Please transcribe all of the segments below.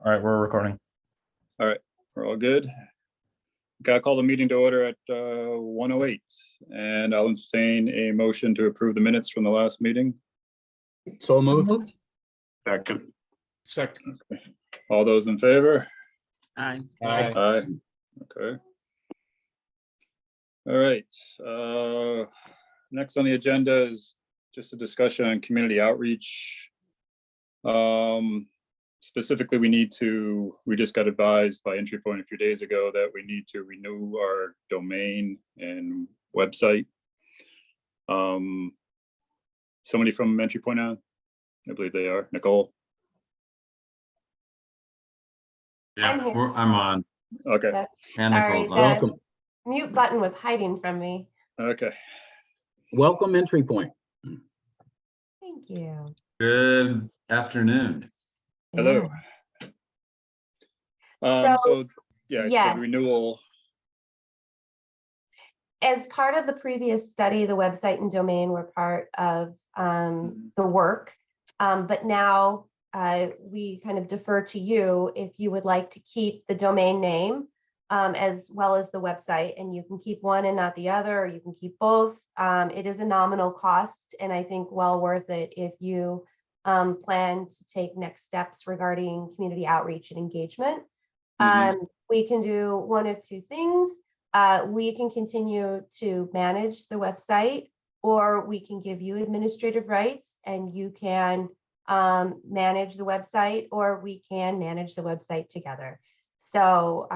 All right, we're recording. All right, we're all good. Got to call the meeting to order at 1:08, and I'll entertain a motion to approve the minutes from the last meeting. So moved. Second. Second. Okay. All those in favor? Aye. Aye. Aye. Okay. All right. Next on the agenda is just a discussion on community outreach. Specifically, we just got advised by Entry Point a few days ago that we need to renew our domain and website. Somebody from Entry Point on? I believe they are. Nicole? Yeah, I'm here. I'm on. Okay, Yeah. And Sorry, Nicole's on. Welcome. Mute button was hiding from me. okay. Welcome, Entry Point. Thank you. Good afternoon. Hello. So, So, yeah, for yes. the renewal, As part of the previous study, the website and domain were part of the work. But now we kind of defer to you if you would like to keep the domain name as well as the website, and you can keep one and not the other, or you can keep both. It is a nominal cost, and I think well worth it if you plan to take next steps regarding community outreach and engagement. We can do one of two things. We can continue to manage the website, or we can give you administrative rights and you can manage the website, or we can manage the website together. So,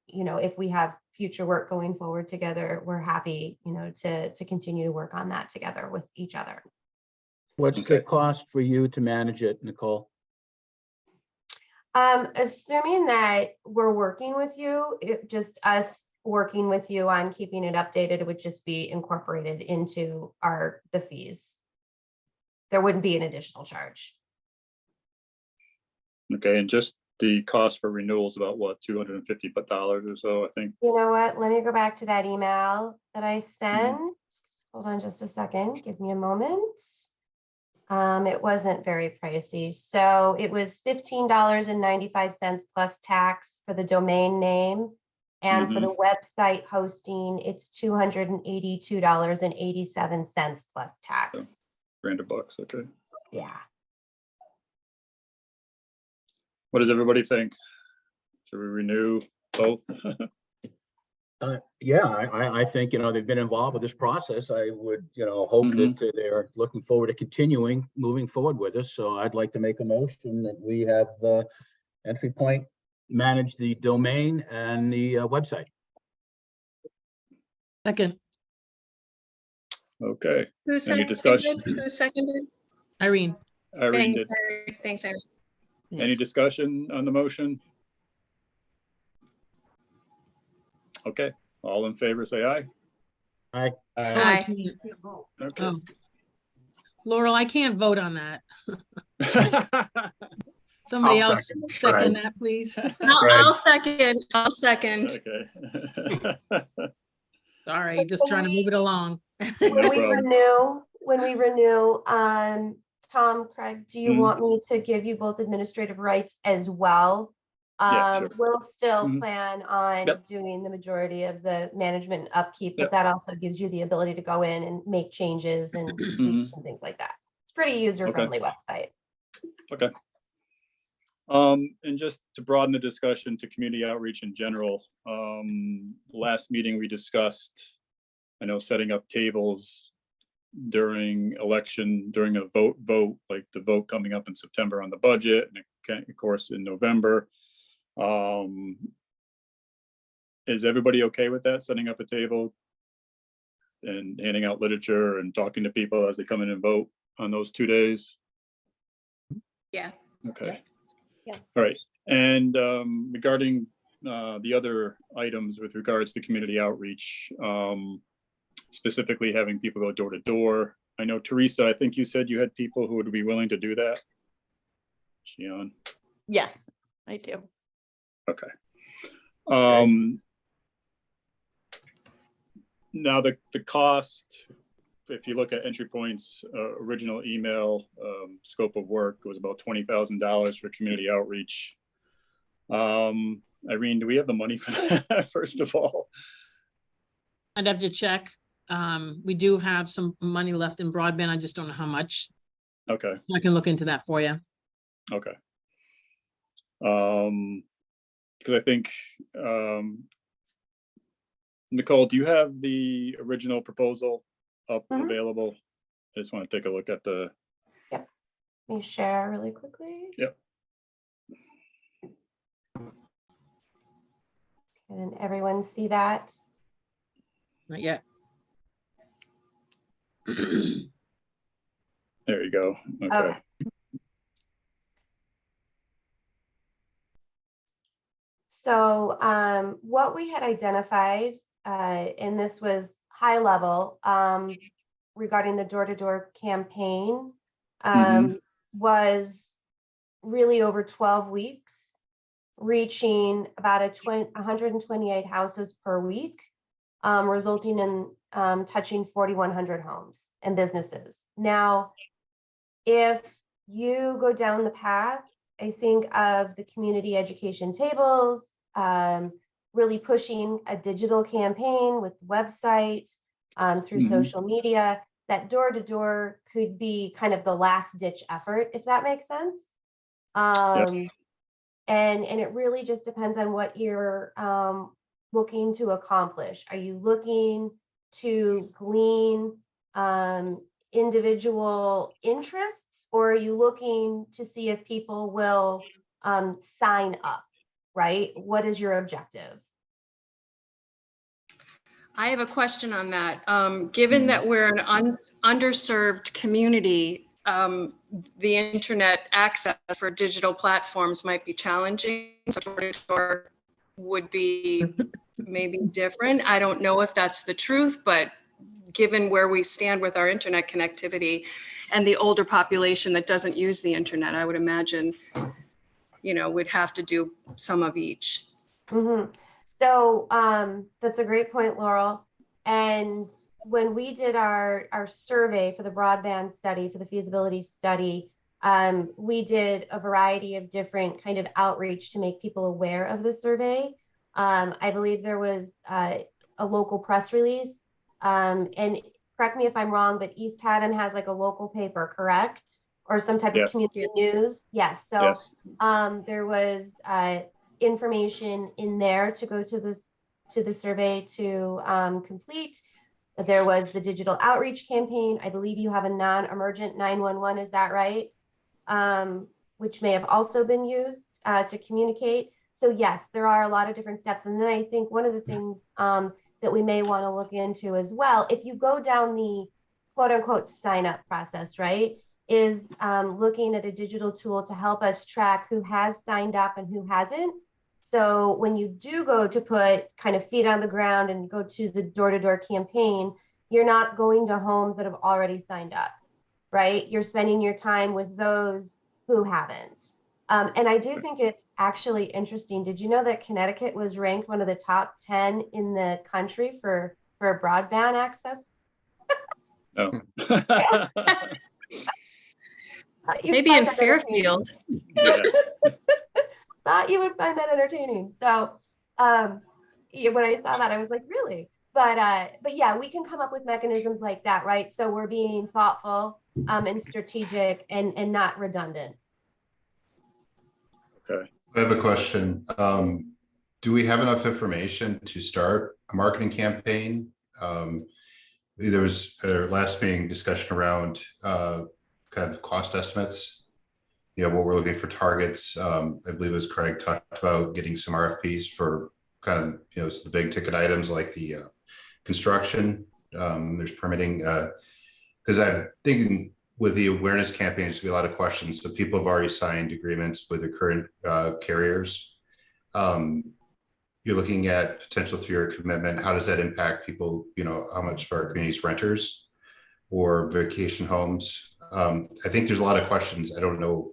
if we have future work going forward together, we're happy, to continue to work on that together with each other. What's Okay. the cost for you to manage it, Nicole? Assuming that we're working with you, just us working with you on keeping it updated, it would just be incorporated into the fees. There wouldn't be an additional charge. okay, and just the cost for renewal is about what, $250 or so, I think. You know what? Let me go back to that email that I sent. Hold on just a second. Give me a moment. It wasn't very pricey. So it was $15.95 plus tax for the domain name. And for the website hosting, it's $282.87 plus tax. $300, okay. Yeah. What does everybody think? Should we renew both? Yeah, I think, they've been involved with this process. I would, hope that they're looking forward to continuing moving forward with us. So I'd like to make a motion that we have Entry Point manage the domain and the website. Second, Okay, Who any seconded? discussion? Who seconded? Irene. Irene did. Thanks, Irene. Any discussion on the motion? Okay, all in favor, say aye. Aye. Oh, I Aye. can't. Okay. Oh. Laurel, I can't vote on that. Somebody I'll else second it. second that, please. I'll second. I'll second. Okay. Sorry, just trying to move it along. No When we problem. renew, Tom, Craig, do you want me to give you both administrative rights as well? Yeah, sure. We'll still Mhm. plan on Yep. doing the majority of the management and upkeep, but Yep. that also gives you the ability to go in and make changes and tweaks and things like that. It's a pretty user-friendly website. Okay. And just to broaden the discussion to community outreach in general, last meeting we discussed, I know, setting up tables during election, during a vote, like the vote coming up in September on the budget, and of course in November. Is everybody okay with that, setting up a table and handing out literature and talking to people as they come in and vote on those 2 days? Yeah. Okay. Yeah. All right. And regarding the other items with regards to community outreach, specifically having people go door to door. I know, Teresa, I think you said you had people who would be willing to do that. Is she on? Yes, I do. Okay. Now the cost, if you look at Entry Point's original email scope of work, it was about $20,000 for community outreach. Irene, do we have the money for that, first of all? I'd have to check. We do have some money left in broadband. I just don't know how much. Okay, I can look into that for you. okay. Because I think, Nicole, do you have the original proposal up available? I just want to take a look at the. Let me share really quickly. Yep. Can everyone see that? Not yet. There you go. Okay. Okay. So what we had identified, and this was high level, regarding the door-to-door campaign, was really over 12 weeks, reaching about 128 houses per week, resulting in touching 4,100 homes and businesses. Now, if you go down the path, I think of the community education tables, really pushing a digital campaign with the website, through social media, that door-to-door could be kind of the last ditch effort, if that makes sense. And it really just depends on what you're looking to accomplish. Are you looking to glean individual interests, or are you looking to see if people will sign up, right? What is your objective? I have a question on that. Given that we're an underserved community, the internet access for digital platforms might be challenging. So door-to-door would be maybe different. I don't know if that's the truth, but given where we stand with our internet connectivity and the older population that doesn't use the internet, I would imagine, we'd have to do some of each. So that's a great point, Laurel. And when we did our survey for the broadband study, for the feasibility study, we did a variety of different kind of outreach to make people aware of the survey. I believe there was a local press release, and correct me if I'm wrong, but East Haddam has like a local paper, correct? Or some type of community news? Yes. So there was information in there to go to the survey to complete. There was the digital outreach campaign. I believe you have a non-emergent 911, is that right? Which may have also been used to communicate. So yes, there are a lot of different steps. And then I think one of the things that we may want to look into as well, if you go down the quote unquote sign up process, right, is looking at a digital tool to help us track who has signed up and who hasn't. So when you do go to put kind of feet on the ground and go to the door-to-door campaign, you're not going to homes that have already signed up, right? You're spending your time with those who haven't. And I do think it's actually interesting. Did you know that Connecticut was ranked one of the top 10 in the country for broadband access? Oh. Maybe in Fairfield. Yeah. Thought you would find that entertaining. So when I saw that, I was like, really? But yeah, we can come up with mechanisms like that, right? So we're being thoughtful and strategic and not redundant. Okay. I have a question. Do we have enough information to start a marketing campaign? There was a last meeting discussion around kind of cost estimates. What we're looking for targets. I believe as Craig talked about getting some RFPs for kind of, the big ticket items like the construction. There's permitting, because I'm thinking with the awareness campaign, there's gonna be a lot of questions. So people have already signed agreements with the current carriers. You're looking at potential 3-year commitment. How does that impact people? How much for our community's renters or vacation homes? I think there's a lot of questions. I don't know.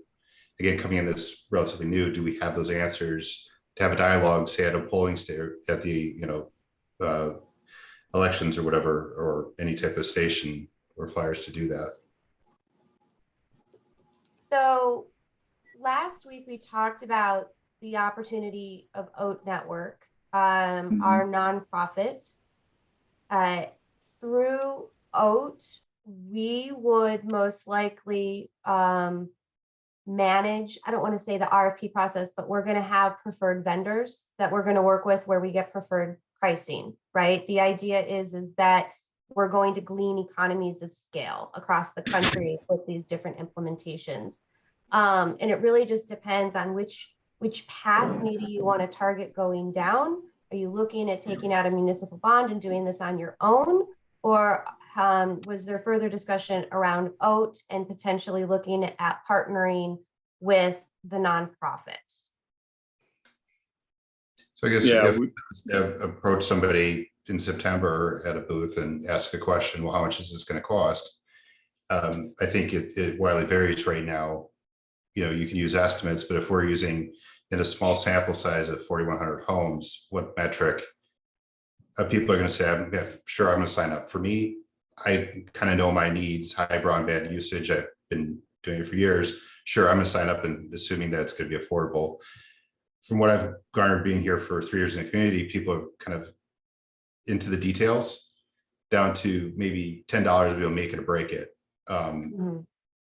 Again, coming in this relatively new, do we have those answers to have a dialogue, say at a polling station, at the elections or whatever, or any type of station or flyers to do that? So last week we talked about the opportunity of Oat Network, our nonprofit. Through Oat, we would most likely manage, I don't want to say the RFP process, but we're going to have preferred vendors that we're going to work with where we get preferred pricing, right? The idea is that we're going to glean economies of scale across the country with these different implementations. And it really just depends on which path maybe you want to target going down. Are you looking at taking out a municipal bond and doing this on your own? Or was there further discussion around Oat and potentially looking at partnering with the nonprofits? So I guess Yeah, if we approach somebody in September at a booth and ask a question, well, how much is this going to cost? I think it widely varies right now. You know, you can use estimates, but if we're using in a small sample size of 4,100 homes, what metric people are going to say, I'm sure I'm going to sign up. For me, I kind of know my needs, high broadband usage. I've been doing it for years. Sure, I'm going to sign up and assuming that it's going to be affordable. From what I've garnered being here for 3 years in the community, people are kind of into the details down to maybe $10 to be able to make it or break it.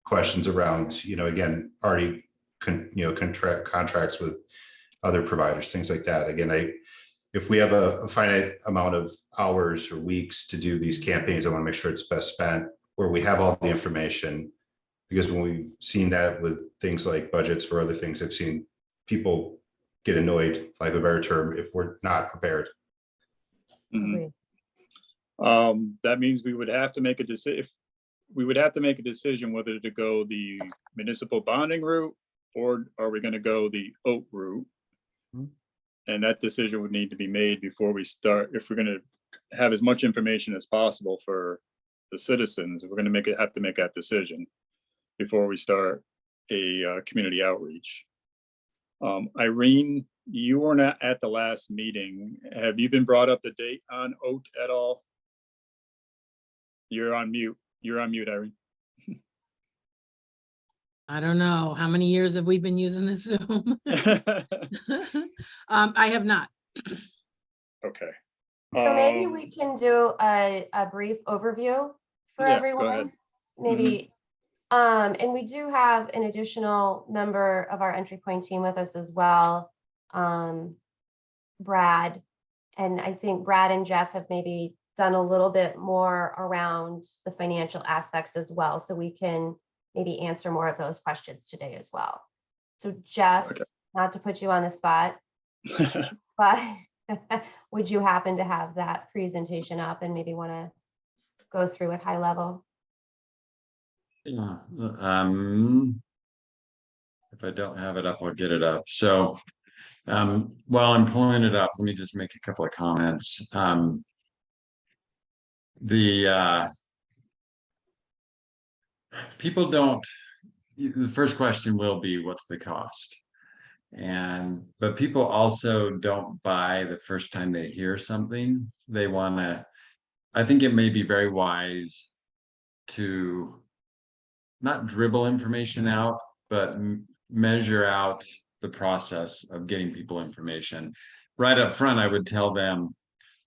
Questions around, you know, again, already contracts with other providers, things like that. Again, if we have a finite amount of hours or weeks to do these campaigns, I want to make sure it's best spent where we have all the information. Because when we've seen that with things like budgets for other things, I've seen people get annoyed, like a better term, if we're not prepared. That means we would have to make a decision. We would have to make a decision whether to go the municipal bonding route or are we going to go the Oat route? And that decision would need to be made before we start. If we're going to have as much information as possible for the citizens, we're going to have to make that decision before we start a community outreach. Irene, you were not at the last meeting. Have you been brought up to date on Oat at all? You're on mute. You're on mute, Irene. I don't know. How many years have we been using this Zoom? I have not. Okay. So maybe we can do a brief overview for Yeah, go everyone. ahead. Maybe, and we do have an additional member of our entry point team with us as well, Brad. And I think Brad and Jeff have maybe done a little bit more around the financial aspects as well. So we can maybe answer more of those questions today as well. So Jeff, Okay. not to put you on the spot, but would you happen to have that presentation up and maybe want to go through it high level? Yeah. If I don't have it up, I'll get it up. So while I'm pulling it up, let me just make a couple of comments. People don't, the first question will be, what's the cost? But people also don't buy the first time they hear something. They want to, I think it may be very wise to not dribble information out, but measure out the process of getting people information. Right up front, I would tell them,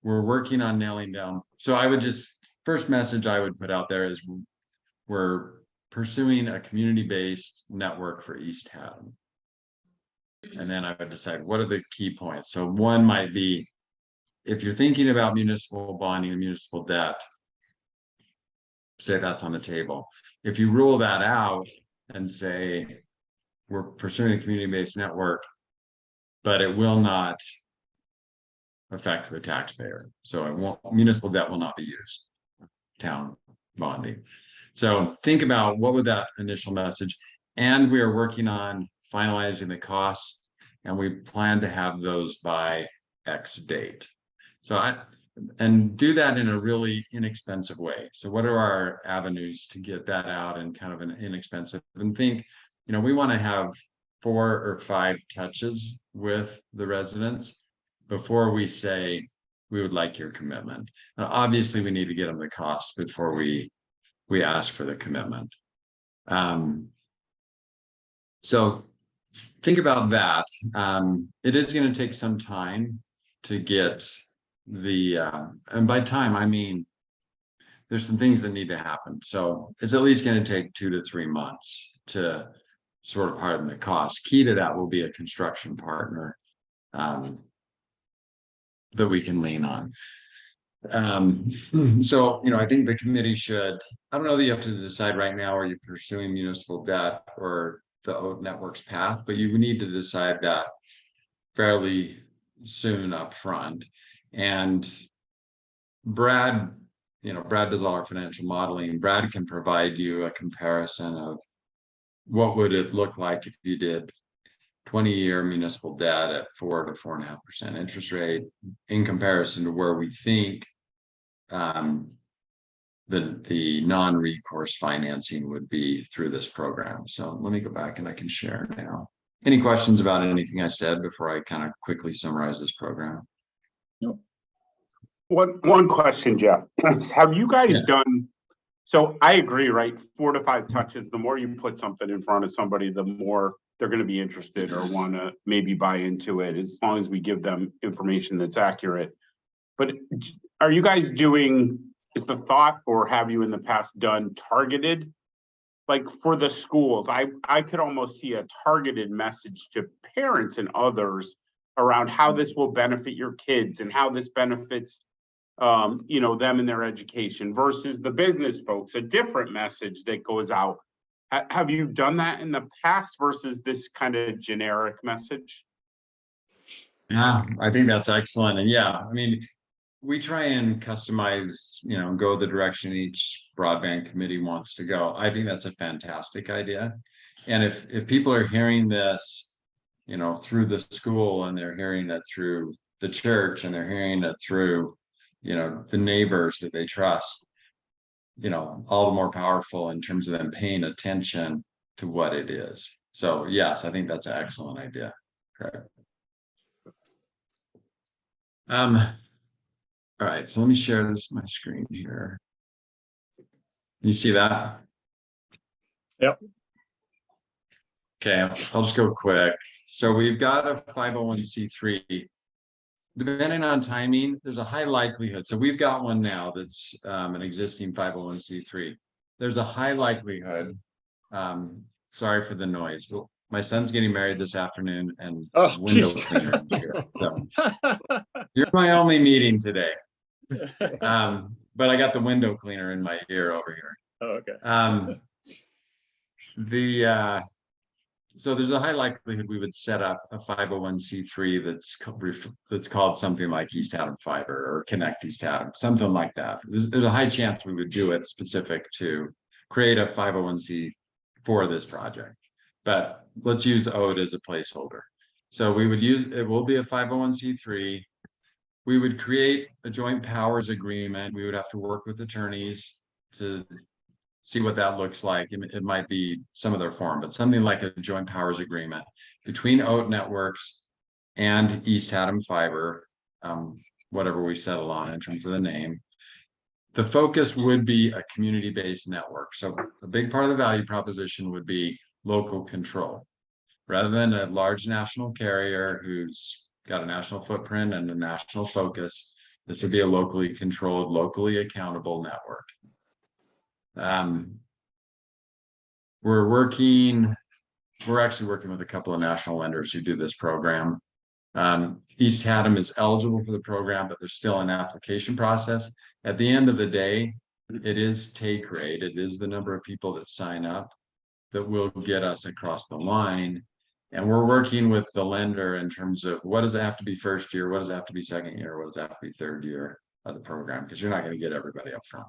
we're working on nailing down. So I would just, first message I would put out there is we're pursuing a community-based network for East Haddam. And then I would decide what are the key points. So one might be, if you're thinking about municipal bonding and municipal debt, say that's on the table. If you rule that out and say, we're pursuing a community-based network, but it will not affect the taxpayer. So it won't, municipal debt will not be used, town bonding. So think about what would that initial message, and we are working on finalizing the costs, and we plan to have those by X date. So and do that in a really inexpensive way. So what are our avenues to get that out in kind of an inexpensive, and think, you know, we want to have 4 or 5 touches with the residents before we say we would like your commitment. Now, obviously we need to get them the cost before we ask for the commitment. So think about that. It is going to take some time to get the, and by time, I mean, there's some things that need to happen. So it's at least going to take 2 to 3 months to sort of harden the cost. Key to that will be a construction partner that we can lean on. So, I think the committee should, I don't know that you have to decide right now, are you pursuing municipal debt or the OAT networks path, but you need to decide that fairly soon up front. And Brad, Brad does all our financial modeling. Brad can provide you a comparison of what would it look like if you did 20-year municipal debt at 4 to 4.5% interest rate in comparison to where we think the non-recourse financing would be through this program. So let me go back and I can share now. Any questions about anything I said before I kind of quickly summarize this program? One question, Jeff. Have you guys Yeah. done, so I agree, right? 4 to 5 touches, the more you put something in front of somebody, the more they're going to be interested or want to maybe buy into it, as long as we give them information that's accurate. But are you guys doing, is the thought, or have you in the past done targeted? Like for the schools, I could almost see a targeted message to parents and others around how this will benefit your kids and how this benefits them in their education versus the business folks, a different message that goes out. Have you done that in the past versus this kind of generic message? Yeah, I think that's excellent. And yeah, I mean, we try and customize, go the direction each broadband committee wants to go. I think that's a fantastic idea. And if people are hearing this, through the school, and they're hearing it through the church, and they're hearing it through, the neighbors that they trust, all the more powerful in terms of them paying attention to what it is. So yes, I think that's an excellent idea. Correct. All right, so let me share my screen here. You see that? Yep. Okay, I'll just go quick. So we've got a 501c3. Depending on timing, there's a high likelihood. So we've got one now that's an existing 501c3. There's a high likelihood. Sorry for the noise. Well, my son's getting married this afternoon, and window cleaner here. So you're my only meeting today. But I got the window cleaner in my ear over here. Oh, okay. So there's a high likelihood we would set up a 501c3 that's called something like East Haddam Fiber or Connect East Haddam, something like that. There's a high chance we would do it specific to create a 501c for this project. But let's use OAT as a placeholder. So we would use, it will be a 501c3. We would create a joint powers agreement. We would have to work with attorneys to see what that looks like. It might be some other form, but something like a joint powers agreement between OAT Networks and East Haddam Fiber, whatever we settle on in terms of the name. The focus would be a community-based network. So a big part of the value proposition would be local control. Rather than a large national carrier who's got a national footprint and a national focus, this would be a locally controlled, locally accountable network. We're actually working with a couple of national lenders who do this program. East Haddam is eligible for the program, but there's still an application process. At the end of the day, it is take rate. It is the number of people that sign up that will get us across the line. And we're working with the lender in terms of what does it have to be first year? What does it have to be second year? What does it have to be third year of the program? Because you're not going to get everybody up front.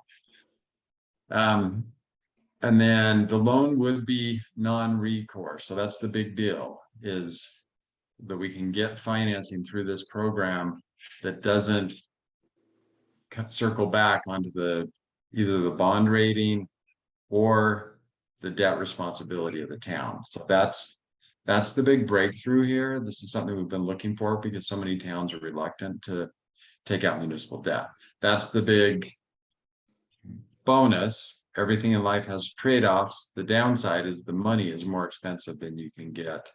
And then the loan would be non-recourse. So that's the big deal, is that we can get financing through this program that doesn't circle back onto either the bond rating or the debt responsibility of the town. So that's the big breakthrough here. This is something we've been looking for because so many towns are reluctant to take out municipal debt. That's the big bonus. Everything in life has trade-offs. The downside is the money is more expensive than you can get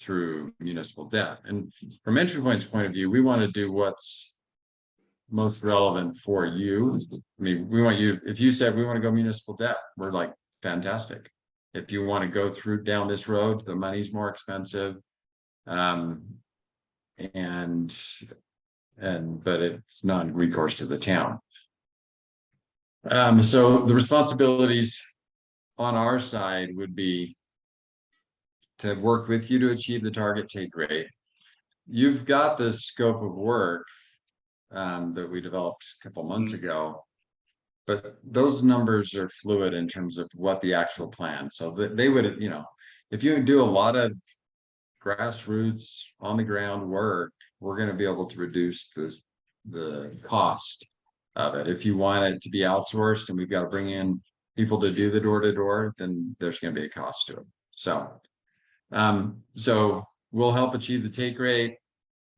through municipal debt. And from Entry Point's point of view, we want to do what's most relevant for you. I mean, we want you, if you said we want to go municipal debt, we're like, fantastic. If you want to go through down this road, the money's more expensive. But it's non-recourse to the town. So the responsibilities on our side would be to work with you to achieve the target take rate. You've got the scope of work that we developed a couple months ago, but those numbers are fluid in terms of what the actual plan. So they would, you know, if you do a lot of grassroots on the ground work, we're going to be able to reduce the cost of it. If you want it to be outsourced and we've got to bring in people to do the door-to-door, then there's going to be a cost to it. So we'll help achieve the take rate.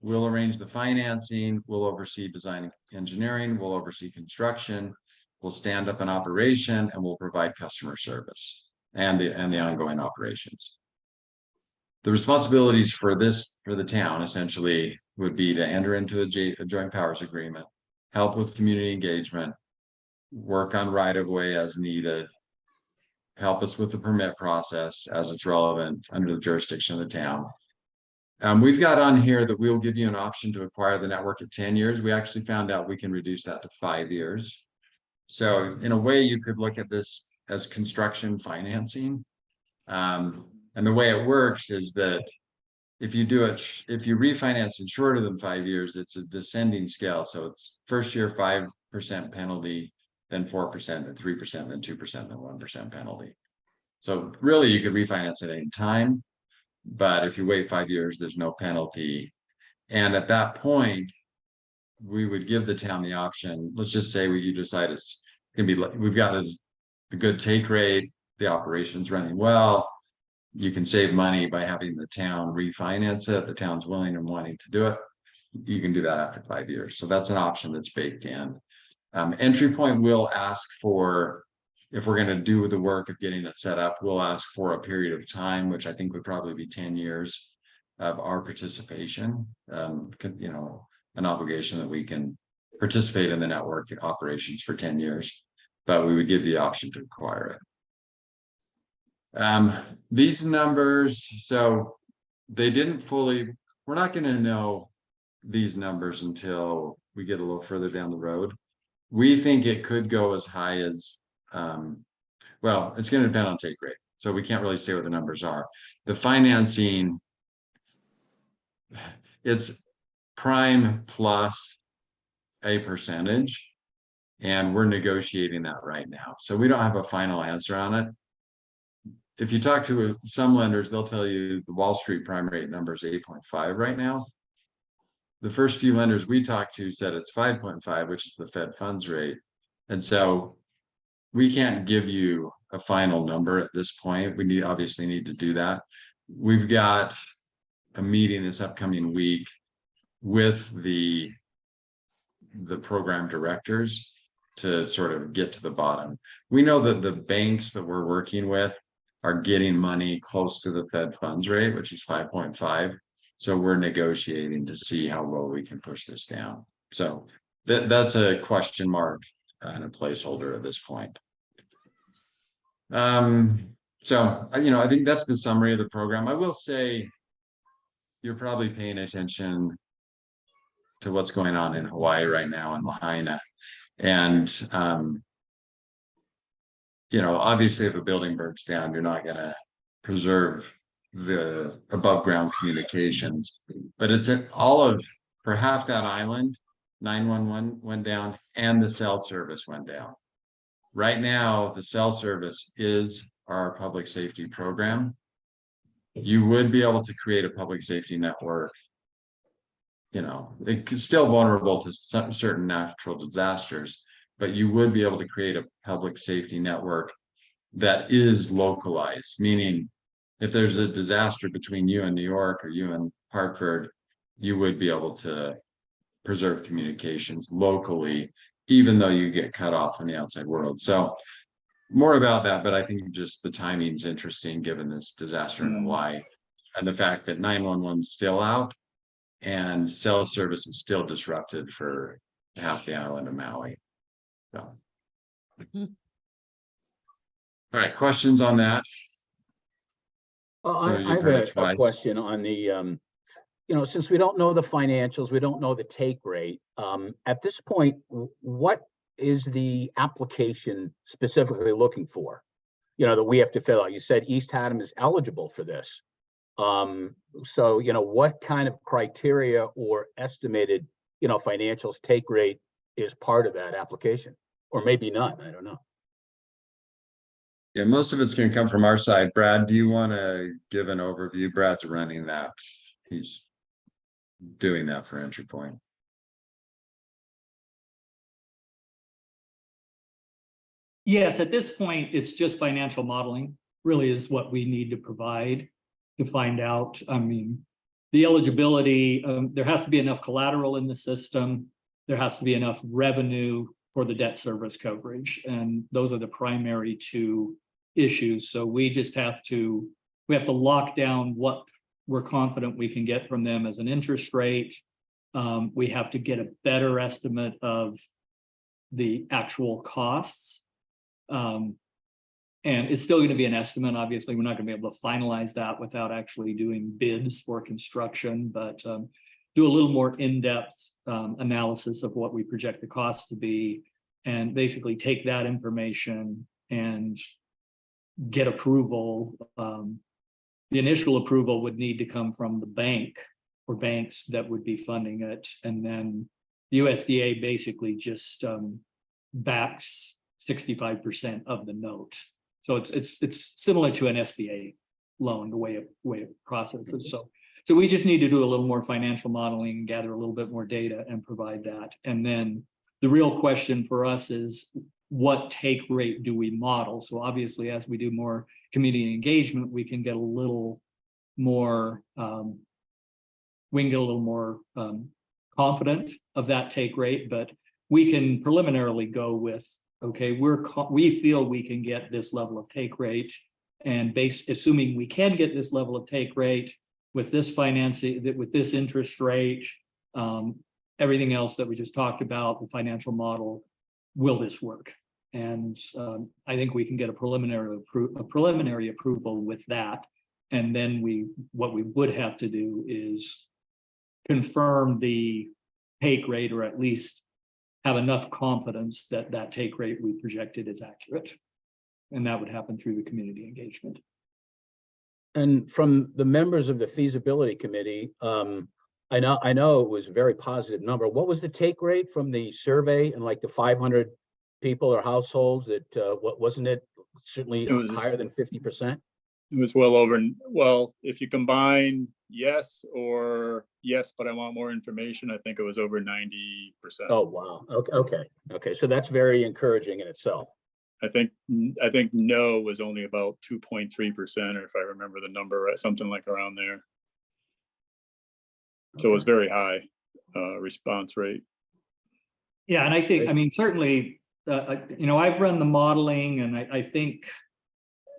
We'll arrange the financing. We'll oversee design and engineering. We'll oversee construction. We'll stand up an operation, and we'll provide customer service and the ongoing operations. The responsibilities for the town essentially would be to enter into a joint powers agreement, help with community engagement, work on right-of-way as needed, help us with the permit process as it's relevant under the jurisdiction of the town. We've got on here that we'll give you an option to acquire the network at 10 years. We actually found out we can reduce that to 5 years. So in a way, you could look at this as construction financing. And the way it works is that if you refinance in shorter than 5 years, it's a descending scale. So it's first year 5% penalty, then 4%, then 3%, then 2%, then 1% penalty. So really you could refinance at any time, but if you wait 5 years, there's no penalty. And at that point, we would give the town the option. Let's just say you decide it's gonna be, we've got a good take rate, the operation's running well. You can save money by having the town refinance it. The town's willing and wanting to do it. You can do that after 5 years. So that's an option that's baked in. Entry Point will ask for, if we're going to do the work of getting it set up, we'll ask for a period of time, which I think would probably be 10 years of our participation. You know, an obligation that we can participate in the network operations for 10 years, but we would give the option to acquire it. These numbers, so they didn't fully, we're not going to know these numbers until we get a little further down the road. We think it could go as high as, well, it's going to depend on take rate. So we can't really say what the numbers are. The financing, it's prime plus a percentage, and we're negotiating that right now. So we don't have a final answer on it. If you talk to some lenders, they'll tell you the Wall Street prime rate number is 8.5 right now. The first few lenders we talked to said it's 5.5, which is the Fed funds rate. And so we can't give you a final number at this point. We obviously need to do that. We've got a meeting this upcoming week with the program directors to sort of get to the bottom. We know that the banks that we're working with are getting money close to the Fed funds rate, which is 5.5. So we're negotiating to see how low we can push this down. So that's a question mark and a placeholder at this point. So, you know, I think that's the summary of the program. I will say you're probably paying attention to what's going on in Hawaii right now in Lahaina. And, you know, obviously if a building burns down, you're not going to preserve the above ground communications, but it's for half that island, 911 went down and the cell service went down. Right now, the cell service is our public safety program. You would be able to create a public safety network. You know, it's still vulnerable to certain natural disasters, but you would be able to create a public safety network that is localized, meaning if there's a disaster between you and New York or you and Hartford, you would be able to preserve communications locally, even though you get cut off from the outside world. So more about that, but I think just the timing's interesting given this disaster in Hawaii. and the fact that 911 is still out and cell service is still disrupted for half the island of Maui. So. Mhm. All right, questions on that? Well, So I you've have heard it a twice. question on the, since we don't know the financials, we don't know the take rate. At this point, what is the application specifically looking for? That we have to fill out. You said East Haddam is eligible for this. So, what kind of criteria or estimated, financials take rate is part of that application? Or maybe none, I don't know. Yeah, most of it's going to come from our side. Brad, do you want to give an overview? Brad's running that. He's doing that for Entry Point. Yes, at this point, it's just financial modeling really is what we need to provide to find out. I mean, the eligibility, there has to be enough collateral in the system. There has to be enough revenue for the debt service coverage. And those are the primary two issues. So we have to lock down what we're confident we can get from them as an interest rate. We have to get a better estimate of the actual costs. And it's still going to be an estimate. Obviously, we're not going to be able to finalize that without actually doing bids for construction, but do a little more in-depth analysis of what we project the cost to be, and basically take that information and get approval. The initial approval would need to come from the bank or banks that would be funding it. And then the USDA basically just backs 65% of the note. So it's similar to an SBA loan, the way it processes. So we just need to do a little more financial modeling, gather a little bit more data and provide that. And then the real question for us is, what take rate do we model? So obviously, as we do more community engagement, we can get a little more, confident of that take rate, but we can preliminarily go with, okay, we feel we can get this level of take rate, and assuming we can get this level of take rate with this financing, with this interest rate, everything else that we just talked about, the financial model, will this work? And I think we can get a preliminary approval with that. And then what we would have to do is confirm the take rate, or at least have enough confidence that that take rate we projected is accurate. And that would happen through the community engagement. And from the members of the feasibility committee, I know it was a very positive number. What was the take rate from the survey, and like the 500 people or households that, wasn't it certainly higher than 50%? It was well over, well, if you combine yes or yes, but I want more information, I think it was over 90%. Oh, wow. Okay. So that's very encouraging in itself. I think no was only about 2.3%, or if I remember the number right, something like around there. So it was very high response rate. Yeah, and I think, I mean, certainly, I've run the modeling, and I think,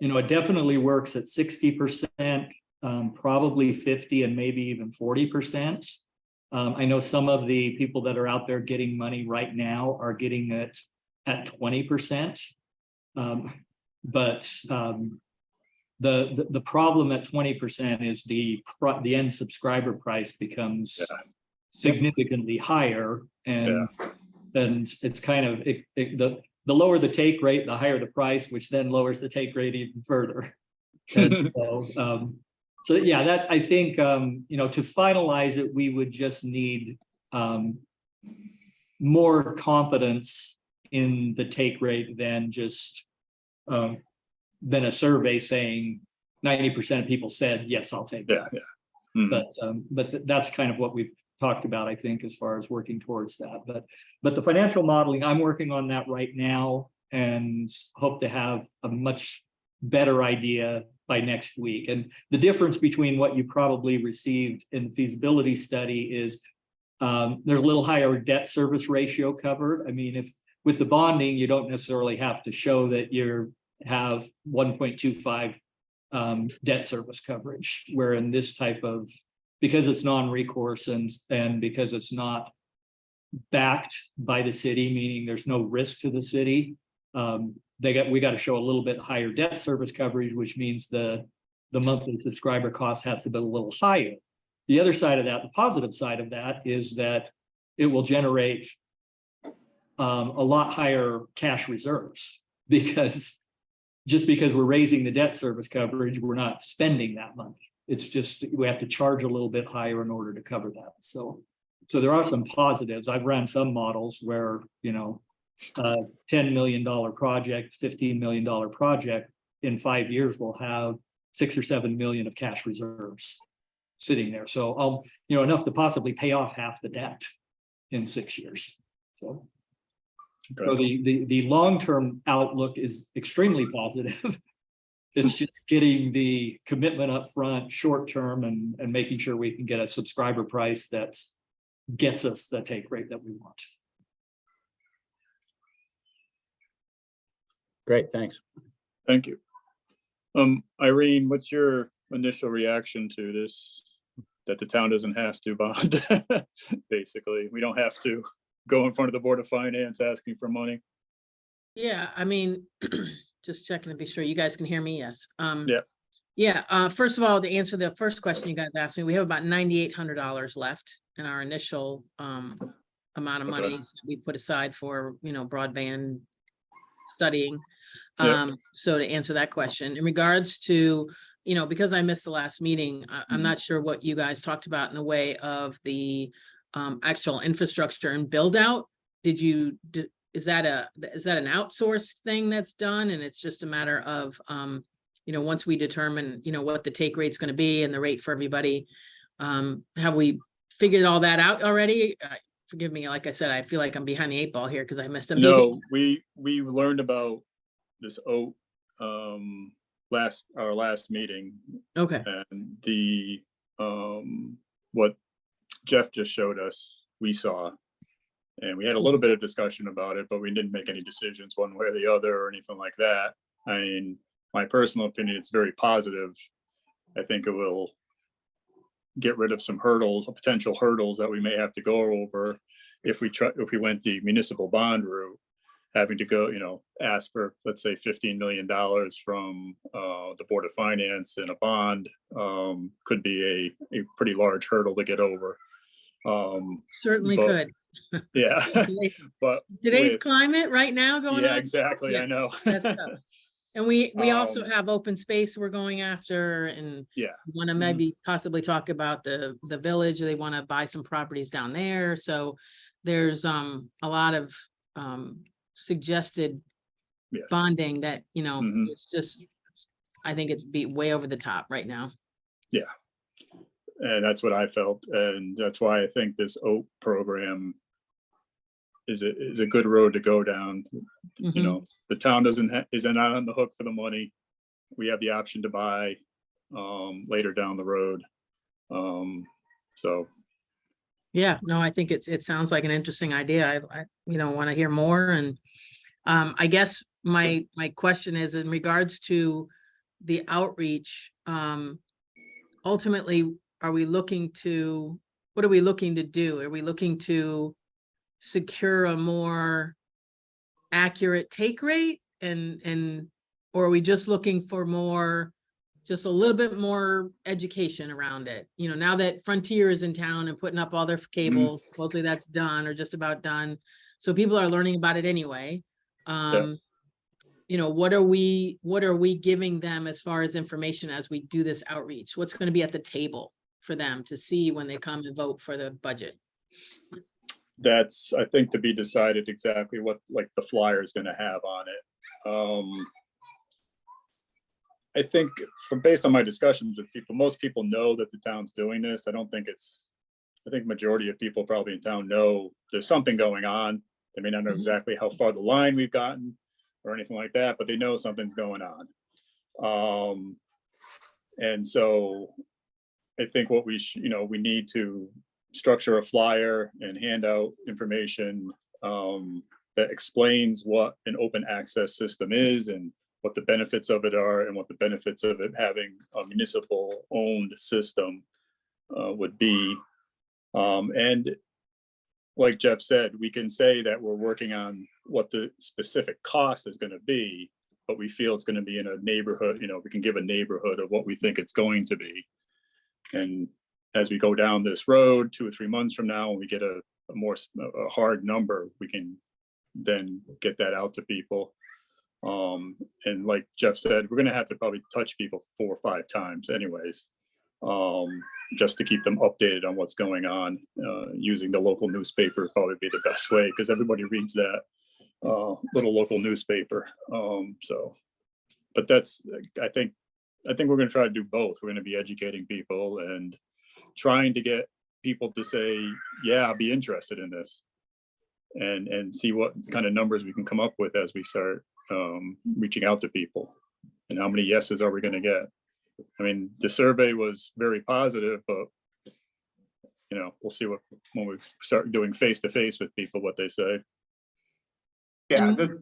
it definitely works at 60%, probably 50, and maybe even 40%. I know some of the people that are out there getting money right now are getting it at 20%. But the problem at 20% is the end subscriber price becomes significantly higher, and then it's kind of the lower the take rate, the higher the price, which then lowers the take rate even further. And so yeah, that's, I think, to finalize it, we would just need more confidence in the take rate than just than a survey saying 90% of people said, yes, I'll take that. But that's kind of what we've talked about, I think, as far as working towards that. But the financial modeling, I'm working on that right now, and hope to have a much better idea by next week. And the difference between what you probably received in the feasibility study is there's a little higher debt service ratio covered. I mean, if with the bonding, you don't necessarily have to show that you have 1.25 debt service coverage, where in this type of, because it's non-recourse and because it's not backed by the city, meaning there's no risk to the city. We got to show a little bit higher debt service coverage, which means the monthly subscriber cost has to be a little higher. The other side of that, the positive side of that, is that it will generate a lot higher cash reserves, because just because we're raising the debt service coverage, we're not spending that money. It's just, we have to charge a little bit higher in order to cover that. So there are some positives. I've run some models where, $10 million project, $15 million project in 5 years will have 6 or 7 million of cash reserves sitting there. So enough to possibly pay off half the debt in 6 years. So the long-term outlook is extremely positive. It's just getting the commitment up front, short-term, and making sure we can get a subscriber price that gets us the take rate that we want. Great, thanks. Thank you. Irene, what's your initial reaction to this, that the town doesn't have to bond? Basically, we don't have to go in front of the Board of Finance asking for money. Yeah, I mean, just checking to be sure you guys can hear me. Yes. Yeah. Yeah, first of all, to answer the first question you guys asked me, we have about $9,800 left in our initial amount of Okay. money we put aside for, broadband studying. Yeah. So to answer that question, in regards to, because I missed the last meeting, I'm Mhm. not sure what you guys talked about in the way of the actual infrastructure and build out. Is that an outsourced thing that's done, and it's just a matter of once we determine what the take rate's going to be and the rate for everybody, have we figured all that out already? Forgive me, like I said, I feel like I'm behind the 8 ball here because I missed a meeting. No, we learned about this our last meeting, Okay. and the what Jeff just showed us, we saw, and we had a little bit of discussion about it, but we didn't make any decisions one way or the other or anything like that. I mean, my personal opinion, it's very positive. I think it will get rid of some potential hurdles that we may have to go over if we went the municipal bond route, having to go, ask for, let's say, $15 million from the Board of Finance in a bond, could be a pretty large hurdle to get over. Certainly but- could. Yeah, but Today's with- climate right now going on. yeah, exactly. Yeah, I know. that's tough. And we also Um, have open space we're going after, and Yeah. want to maybe possibly talk about the village. They want to buy some properties down there. So there's a lot of suggested Yes. bonding that, Mhm. it's just, I think it'd be way over the top right now. Yeah. And that's what I felt. And that's why I think this OAT program is a good road to go down. Mhm. The town isn't on the hook for the money. We have the option to buy later down the road. So Yeah, no, I think it sounds like an interesting idea. I want to hear more. And I guess my question is in regards to the outreach, ultimately, what are we looking to do? Are we looking to secure a more accurate take rate or are we just looking for just a little bit more education around it? Now that Frontier is in town and putting up all their cable, supposedly that's done or just about done. So people are learning about it anyway. What are we giving them as far as information as we do this outreach? What's going to be at the table for them to see when they come and vote for the budget? that's, I think, to be decided exactly what the flyer is going to have on it. I think based on my discussions with people, most people know that the town's doing this. I think majority of people probably in town know there's something going on. They may not know exactly how far the line we've gotten or anything like that, but they know something's going on. And so I think what we need to structure a flyer and hand out information that explains what an open access system is and what the benefits of it are and what the benefits of it having a municipal owned system would be. And like Jeff said, we can say that we're working on what the specific cost is going to be, but we feel it's going to be in a neighborhood, you know, we can give a neighborhood of what we think it's going to be. And as we go down this road 2 or 3 months from now, and we get a hard number, we can then get that out to people. And like Jeff said, we're going to have to probably touch people 4 or 5 times anyways, just to keep them updated on what's going on. Using the local newspaper would probably be the best way, because everybody reads that little local newspaper. But that's, I think we're going to try to do both. We're going to be educating people and trying to get people to say, yeah, I'll be interested in this, and see what kind of numbers we can come up with as we start reaching out to people, and how many yeses are we going to get. I mean, the survey was very positive, but you know, we'll see when we start doing face-to-face with people, what they say. Yeah, And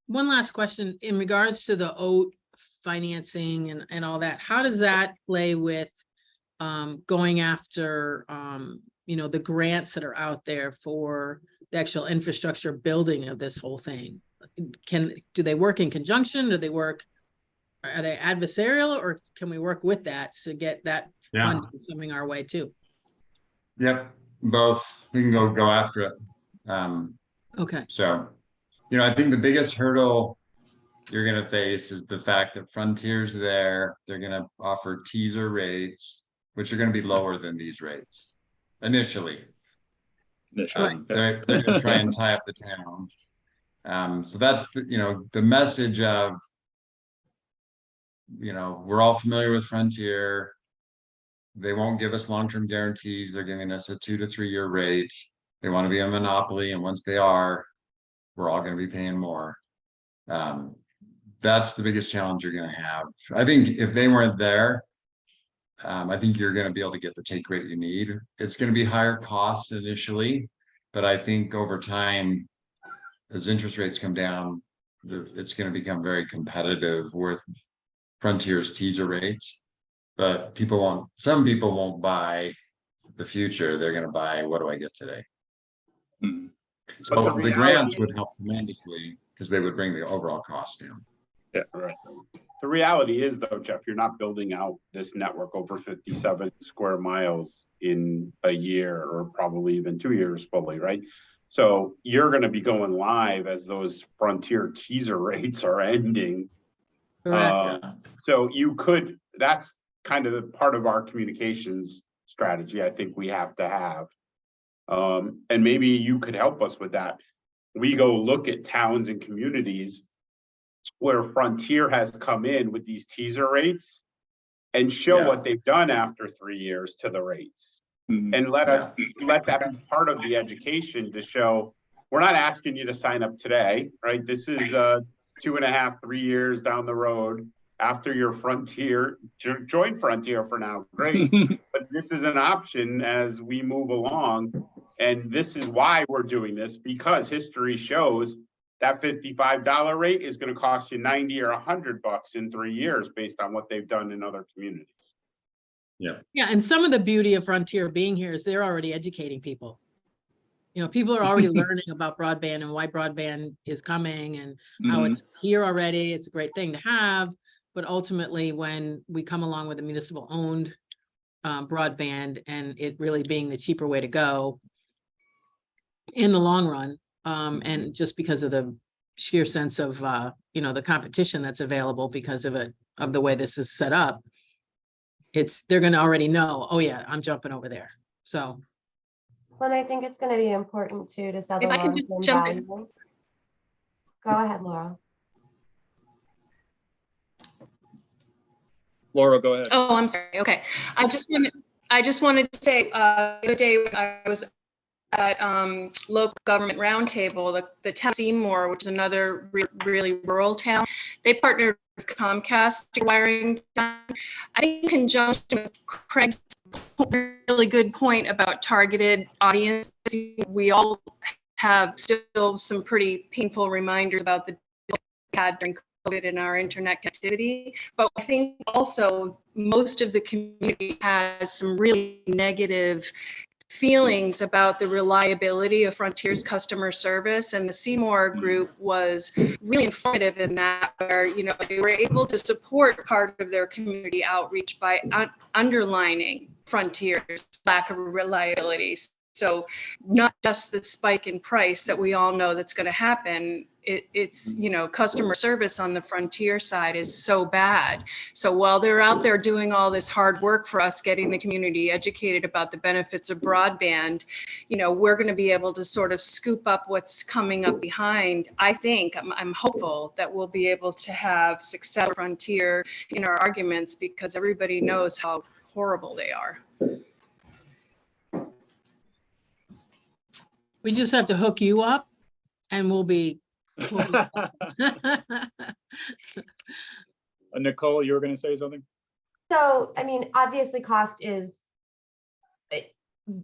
one last question in regards to the OAT financing and all that. How does that play with going after you know, the grants that are out there for the actual infrastructure building of this whole thing? Do they work in conjunction? Are they adversarial, or can we work with that to get that funding coming our way too? Yep, both. We can go after it. Okay. So, you know, I think the biggest hurdle you're going to face is the fact that Frontier's there. They're going to offer teaser rates, which are going to be lower than these rates initially. They're going to try and tie up the town. So that's the message of, we're all familiar with Frontier. They won't give us long-term guarantees. They're giving us a 2 to 3 year rate. They want to be a monopoly, and once they are, we're all going to be paying more. That's the biggest challenge you're going to have. I think if they weren't there, I think you're going to be able to get the take rate you need. It's going to be higher cost initially, but I think over time, as interest rates come down, it's going to become very competitive with Frontier's teaser rates. But some people won't buy the future. They're going to buy, what do I get today? Mhm. So the grants would help tremendously, because they would bring the overall cost down. Yeah, right. The reality is, though, Jeff, you're not building out this network over 57 square miles in a year, or probably even 2 years fully, right? So you're going to be going live as those Frontier teaser rates are ending. So that's kind of part of our communications strategy I think we have to have. And maybe you could help us with that. We go look at towns and communities where Frontier has come in with these teaser rates and show what they've done after 3 years to the rates. And let that be part of the education to show, we're not asking you to sign up today, right? This is 2.5, 3 years down the road after your Frontier, join Frontier for now, great. But this is an option as we move along. And this is why we're doing this, because history shows that $55 rate is going to cost you $90 or $100 in 3 years based on what they've done in other communities. Yeah. Yeah, and some of the beauty of Frontier being here is they're already educating people. People are already learning about broadband and why broadband is coming and how it's here already. It's a great thing to have. But ultimately, when we come along with a municipal owned broadband, and it really being the cheaper way to go in the long run, and just because of the sheer sense of, the competition that's available because of the way this is set up, they're going to already know, oh yeah, I'm jumping over there. So. Well, and I think it's going to be important too to sell the If I can just long-term jump in. value. Go ahead, Laura. Laura, go ahead. Oh, I'm sorry. Okay. I just wanted to say, the other day when I was at local government roundtable, the town of Seymour, which is another really rural town, they partnered with Comcast wiring. I think in conjunction with Craig's really good point about targeted audience, we all have still some pretty painful reminders about the had during in our internet connectivity. But I think also most of the community has some really negative feelings about the reliability of Frontier's customer service, and the Seymour group was really informative in that, where they were able to support part of their community outreach by underlining Frontier's lack of reliability. So not just the spike in price that we all know that's going to happen. It's customer service on the Frontier side is so bad. So while they're out there doing all this hard work for us, getting the community educated about the benefits of broadband, we're going to be able to sort of scoop up what's coming up behind. I think I'm hopeful that we'll be able to have success with Frontier in our arguments, because everybody knows how horrible they are. We just have to hook you up and we'll be. Nicole, you were going to say something? So, I mean, obviously cost is, and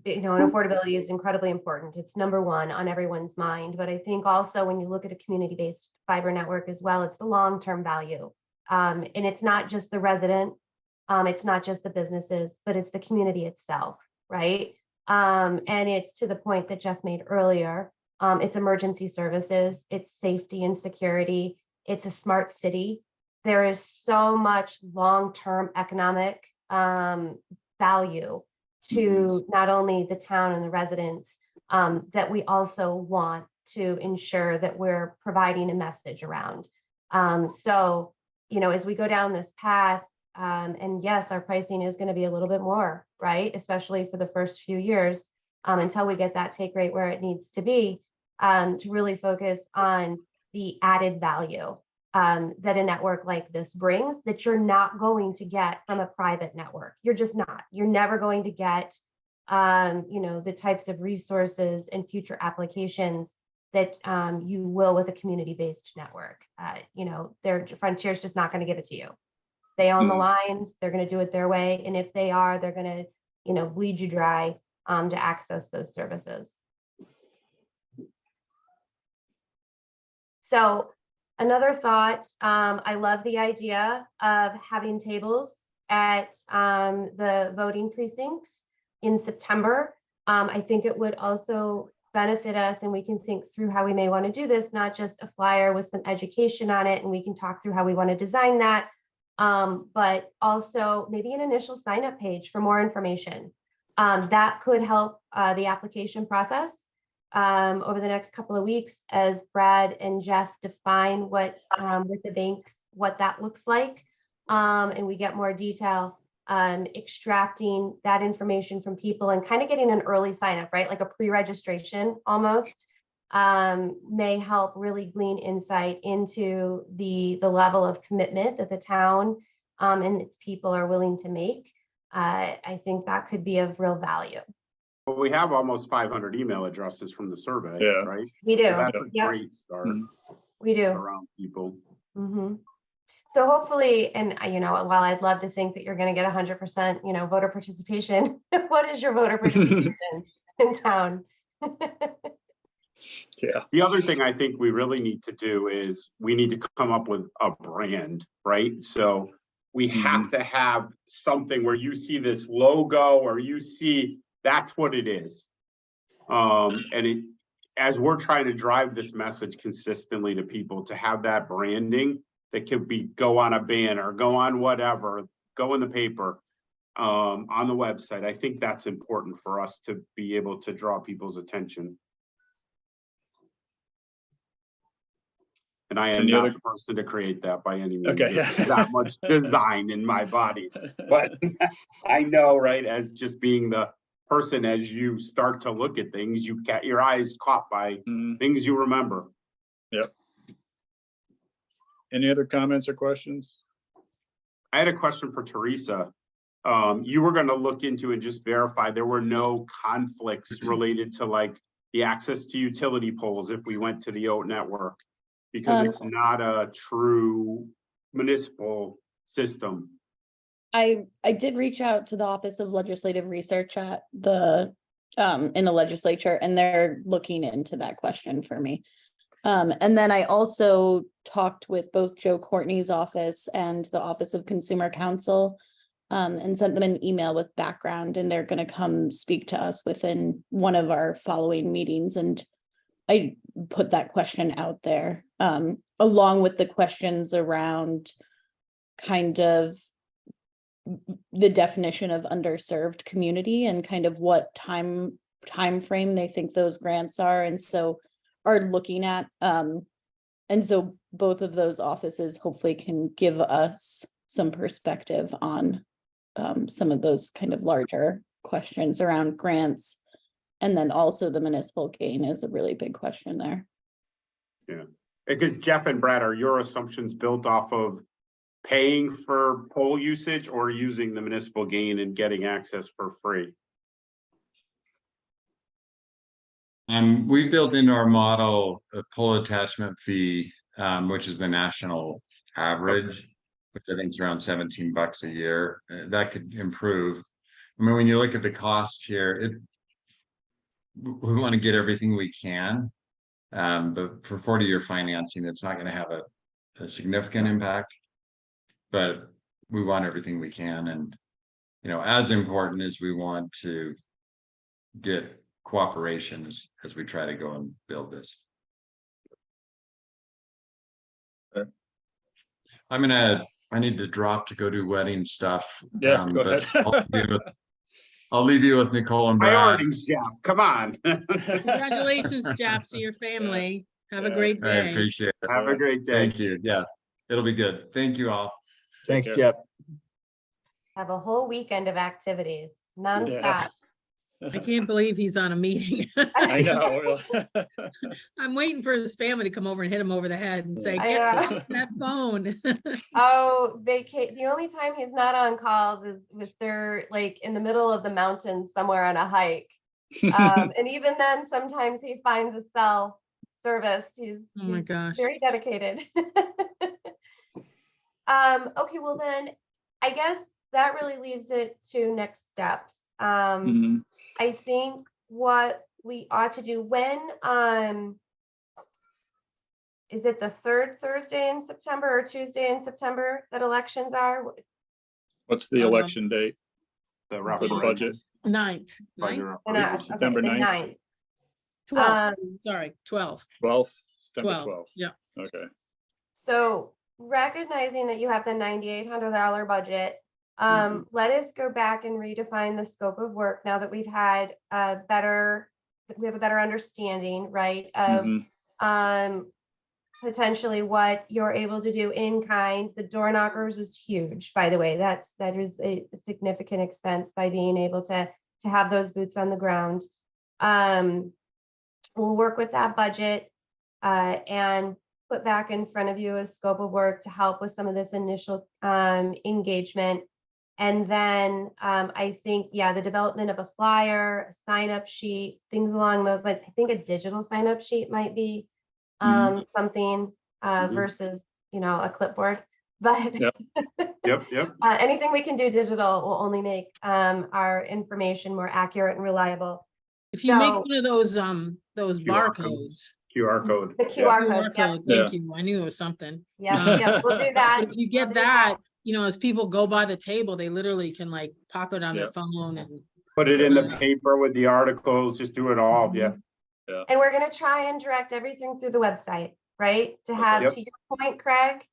affordability is incredibly important. It's number one on everyone's mind. But I think also when you look at a community-based fiber network as well, it's the long-term value. And it's not just the resident, it's not just the businesses, but it's the community itself, right? And it's to the point that Jeff made earlier. It's emergency services, it's safety and security, it's a smart city. There is so much long-term economic value to not only the town and the residents, that we also want to ensure that we're providing a message around. So, as we go down this path, and yes, our pricing is going to be a little bit more, right? Especially for the first few years, until we get that take rate where it needs to be, to really focus on the added value that a network like this brings, that you're not going to get from a private network. You're just not. You're never going to get, the types of resources and future applications that you will with a community-based network. Frontier's just not going to give it to you. They own the lines. They're going to do it their way, and if they are, they're going to, bleed you dry to access those services. So another thought, I love the idea of having tables at the voting precincts in September. I think it would also benefit us, and we can think through how we may want to do this, not just a flyer with some education on it, and we can talk through how we want to design that, but also maybe an initial sign-up page for more information. That could help the application process over the next couple of weeks, as Brad and Jeff define what with the banks, what that looks like, and we get more detail, extracting that information from people and kind of getting an early sign up, right? Like a pre-registration almost, may help really glean insight into the level of commitment that the town and its people are willing to make. I think that could be of real value. But we have almost 500 email addresses from the survey, Yeah. right? We do. So that's a Yep. great start We do. around people. So hopefully, and while I'd love to think that you're going to get 100%, voter participation, what is your voter participation in town? Yeah. The other thing I think we really need to do is we need to come up with a brand, right? So we have to have something where you see this logo or you see that's what it is. And as we're trying to drive this message consistently to people, to have that branding that could go on a banner, go on whatever, go in the paper, on the website. I think that's important for us to be able to draw people's attention. And I am not the person to create that by any means. Okay. There's that much design in my body, but I know, right, as just being the person, as you start to look at things, you get your eyes caught by things you remember. Yep. Any other comments or questions? I had a question for Teresa. You were going to look into and just verify there were no conflicts related to like the access to utility poles if we went to the OAT network, because it's not a true municipal system. I did reach out to the Office of Legislative Research at the in the legislature, and they're looking into that question for me. And then I also talked with both Joe Courtney's office and the Office of Consumer Counsel, and sent them an email with background, and they're gonna come speak to us within one of our following meetings. And I put that question out there, along with the questions around kind of the definition of underserved community and kind of what time frame they think those grants are, and so are looking at. And so both of those offices hopefully can give us some perspective on some of those kind of larger questions around grants. And then also the municipal gain is a really big question there. Yeah, because Jeff and Brad, are your assumptions built off of paying for pole usage or using the municipal gain and getting access for free? We built into our model a pole attachment fee, which is the national average, which I think is around $17 a year. That could improve. I mean, when you look at the cost here, we want to get everything we can. But for 40-year financing, it's not going to have a significant impact. But we want everything we can. And, as important as we want to get cooperation as we try to go and build this. Okay. I need to drop to go do wedding stuff. Yeah, go but ahead. I'll leave you with Nicole and Brad. Priorities, Jeff, come on. Congratulations, Jeff, to your family. Have a Yeah. great I day. appreciate it. Have a great day. Thank you. Yeah, it'll be good. Thank you all. Thanks, care. Jeff. Have a whole weekend of activities, nonstop. I can't believe he's on a meeting. I know. I'm waiting for his family to come over and hit him over the head and say, I get know. off that phone. Oh, the only time he's not on calls is if they're like in the middle of the mountains somewhere on a hike. And even then, sometimes he finds a cell service. He's Oh my gosh. very dedicated. Okay, well then, I guess that really leaves it to next steps. Mhm. I think what we ought to do when, is it the third Thursday in September or Tuesday in September that elections are? What's the election date The for the budget? Ninth, Budget ninth, The referendum. September the 9th? 9th. 12th, sorry, 12, 12th, September 12, 12th. yeah. Okay. So recognizing that you have the $9,800 budget, let us go back and redefine the scope of work now that we have a better understanding, right, of Mhm. potentially what you're able to do in kind. The door knockers is huge, by the way. That is a significant expense by being able to have those boots on the ground. We'll work with that budget and put back in front of you a scope of work to help with some of this initial engagement. And then I think, yeah, the development of a flyer, a sign-up sheet, things along those lines. I think a digital sign-up sheet might be something versus, a clipboard. But Yep. Yep. anything we can do digital will only make our information more accurate and reliable. If you make So- one of those QR barcodes. QR code. The Yeah. QR QR code, yep, code, thank you, I knew it was something. yep, we'll do that. But if you We'll get do that, as people go by the table, they literally can like pop it on their Yep. phone and. Put it in the paper with the articles, just do it all, yeah. And we're gonna try and direct everything through the website, right? To have, Yep. to your point, Craig,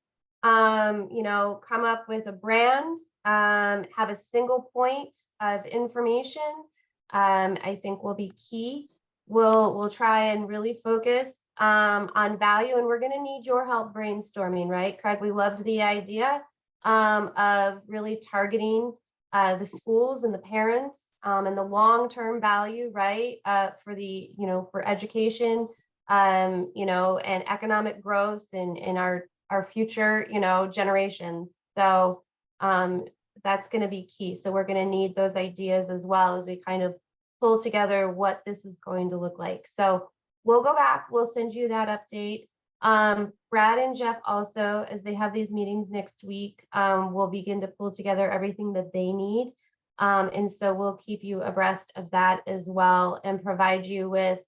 come up with a brand, have a single point of information, I think will be key. We'll try and really focus on value, and we're gonna need your help brainstorming, right? Craig, we loved the idea of really targeting the schools and the parents and the long-term value, right? For the, for education, and economic growth in our future, generations. So that's going to be key. So we're going to need those ideas as well as we kind of pull together what this is going to look like. So we'll go back, we'll send you that update. Brad and Jeff also, as they have these meetings next week, will begin to pull together everything that they need. And so we'll keep you abreast of that as well and provide you with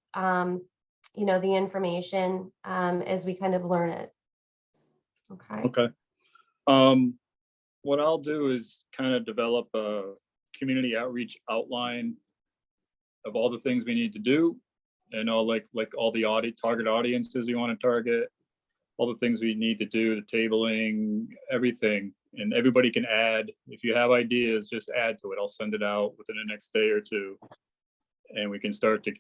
the information as we kind of learn it. Okay. Okay. What I'll do is kind of develop a community outreach outline of all the things we need to do, and all like all the target audiences we want to target, all the things we need to do, the tabling, everything. And everybody can add. If you have ideas, just add to it. I'll send it out within the next day or two. And we can start to,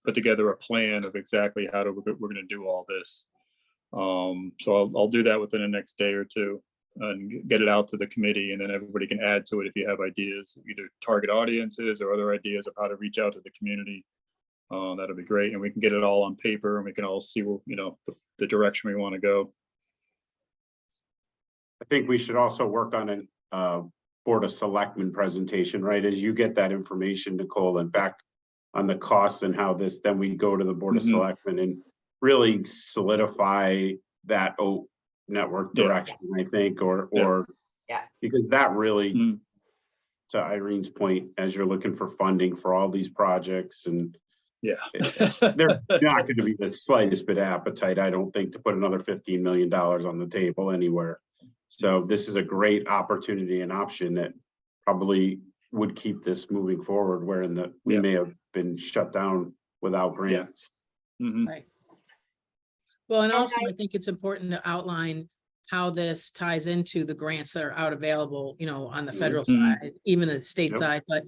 put together a plan of exactly how we're going to do all this. So I'll do that within the next day or two and get it out to the committee, and then everybody can add to it if you have ideas, either target audiences or other ideas of how to reach out to the community. That'll be great. And we can get it all on paper, and we can all see where, the direction we want to go. I think we should also work on an Board of Selectmen presentation, right? As you get that information, Nicole, and back on the costs and how this, then we go to the Board of Selectmen and really solidify that network direction, I think, or because that really, to Irene's point, as you're looking for funding for all these projects, and they're not going to be the slightest bit of appetite, I don't think, to put another $15 million on the table anywhere. So this is a great opportunity and option that probably would keep this moving forward, where we may have been shut down without grants. Right. Well, and also I think it's important to outline how this ties into the grants that are out available, on the federal side, even the state side, but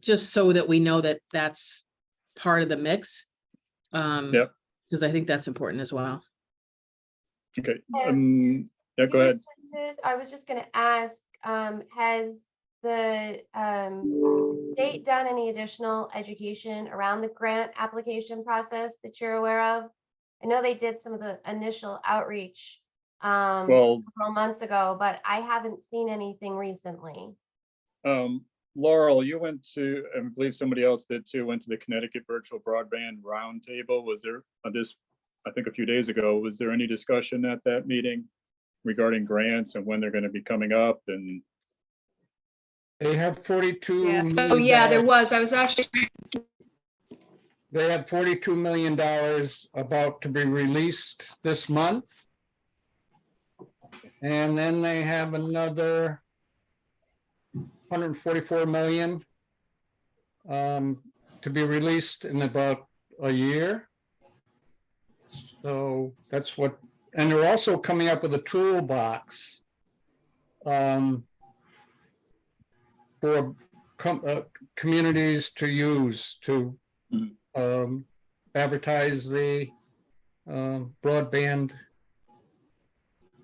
just so that we know that that's part of the mix. Because I think that's important as well. Okay. Yeah, go ahead. I was just going to ask, has the state done any additional education around the grant application process that you're aware of? I know they did some of the initial outreach several months ago, but I haven't seen anything recently. Laurel, you went to, I believe somebody else did too, went to the Connecticut Virtual Broadband Roundtable. Was there I think a few days ago, was there any discussion at that meeting regarding grants and when they're going to be coming up? And They have 42. Yeah. So yeah, there was. I was actually. They have $42 million about to be released this month. And then they have another 144 million to be released in about a year. So that's what, and they're also coming up with a toolbox for communities to use to advertise the broadband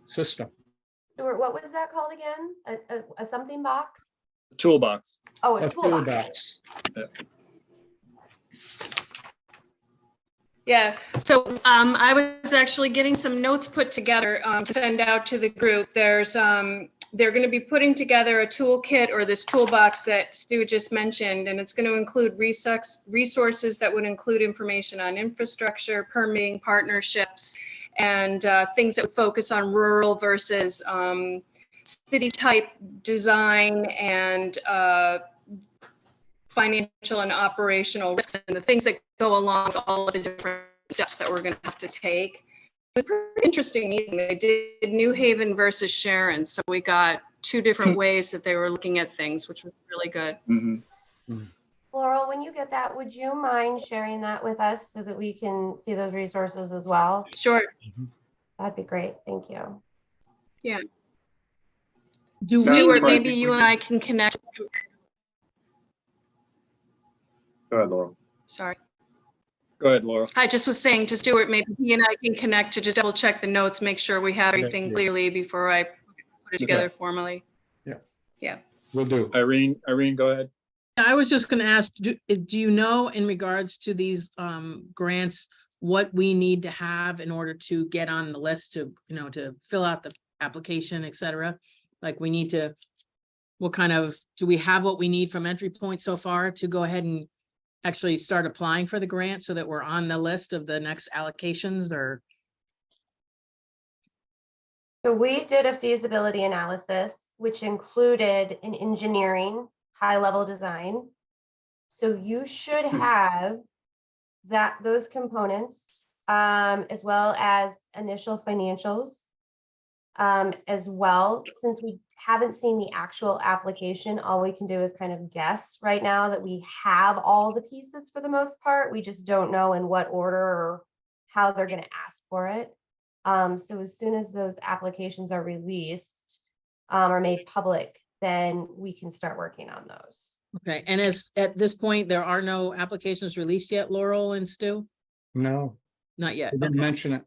system. Stuart, what was that called again? A something box? toolbox. Oh, a toolbox. Yeah, so I was actually getting some notes put together to send out to the group. They're going to be putting together a toolkit, or this toolbox that Stu just mentioned, and it's going to include resources that would include information on infrastructure, permitting, partnerships, and things that would focus on rural versus city type design, and financial and operational risks, and the things that go along with all of the different steps that we're going to have to take. It was a pretty interesting meeting. They did New Haven versus Sharon, so we got two different ways that they were looking at things, which was really good. Laurel, when you get that, would you mind sharing that with us so that we can see those resources as well? Sure. That'd be great. Thank you. Yeah. Do Stuart, we, maybe you and I can connect. Go ahead, Laurel. Sorry. Go ahead, Laurel. I just was saying to Stuart, maybe he and I can connect to just double check the notes, make sure we have everything clearly before I put it together formally. Yeah. Will do. Irene, go ahead. I was just going to ask, do you know, in regards to these grants, what we need to have in order to get on the list to, to fill out the application, et cetera? Like we need to, do we have what we need from Entry Point so far to go ahead and actually start applying for the grant so that we're on the list of the next allocations? Or So we did a feasibility analysis, which included an engineering high-level design. So you should have those components, as well as initial financials. As well, since we haven't seen the actual application, all we can do is kind of guess right now that we have all the pieces for the most part. We just don't know in what order or how they're going to ask for it. So as soon as those applications are released or made public, then we can start working on those. Okay, and as at this point, there are no applications released yet, Laurel and Stu? No, Not yet. I didn't Okay. mention it.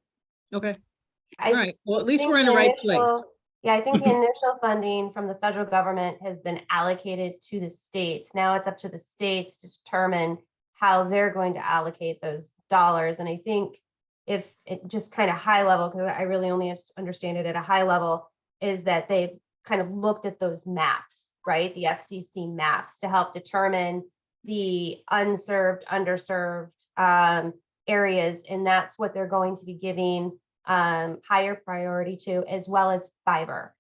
Okay, I all right. Well, at least think we're in the right place. Yeah, I think the initial funding from the federal government has been allocated to the states. Now it's up to the states to determine how they're going to allocate those dollars. And I think if it just kind of high level, because I really only understand it at a high level, is that they've kind of looked at those maps, right? The FCC maps to help determine the unserved, underserved areas. And that's what they're going to be giving higher priority to, as well as fiber.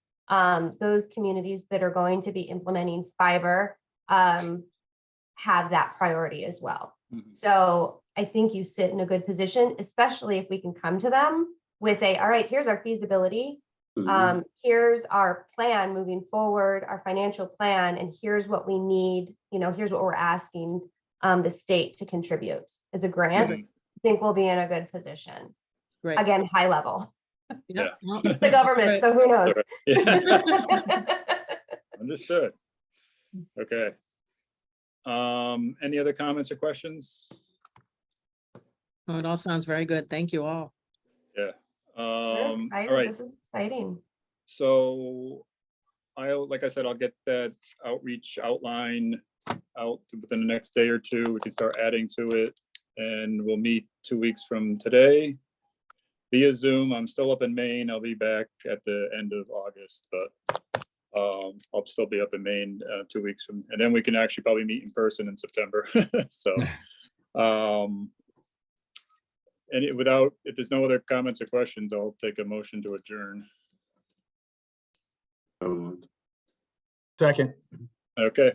Those communities that are going to be implementing fiber have that priority as well. Mhm. So I think you sit in a good position, especially if we can come to them with a, all right, here's our feasibility. Here's our plan moving forward, our financial plan, and here's what we need, here's what we're asking the state to contribute as a grant. Mhm. I think we'll be in a good position. Great. Again, high level. Yeah. Well, It's the government, Right. so who knows? Yeah. Understood. Okay. Any other comments or questions? oh, it all sounds very good. Thank you all. Yeah. We're All excited. right. This is exciting. So like I said, I'll get that outreach outline out within the next day or two. We can start adding to it, and we'll meet 2 weeks from today via Zoom. I'm still up in Maine. I'll be back at the end of August, but I'll still be up in Maine 2 weeks from, and then we can actually probably meet in person in September. So, and if there's no other comments or questions, I'll take a motion to adjourn. Second, Okay.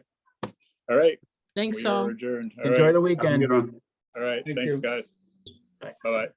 All right. Thanks, We Saul. are adjourned. All enjoy right. the Have a weekend. good one. All right. Thank Thanks, you. guys. Bye-bye.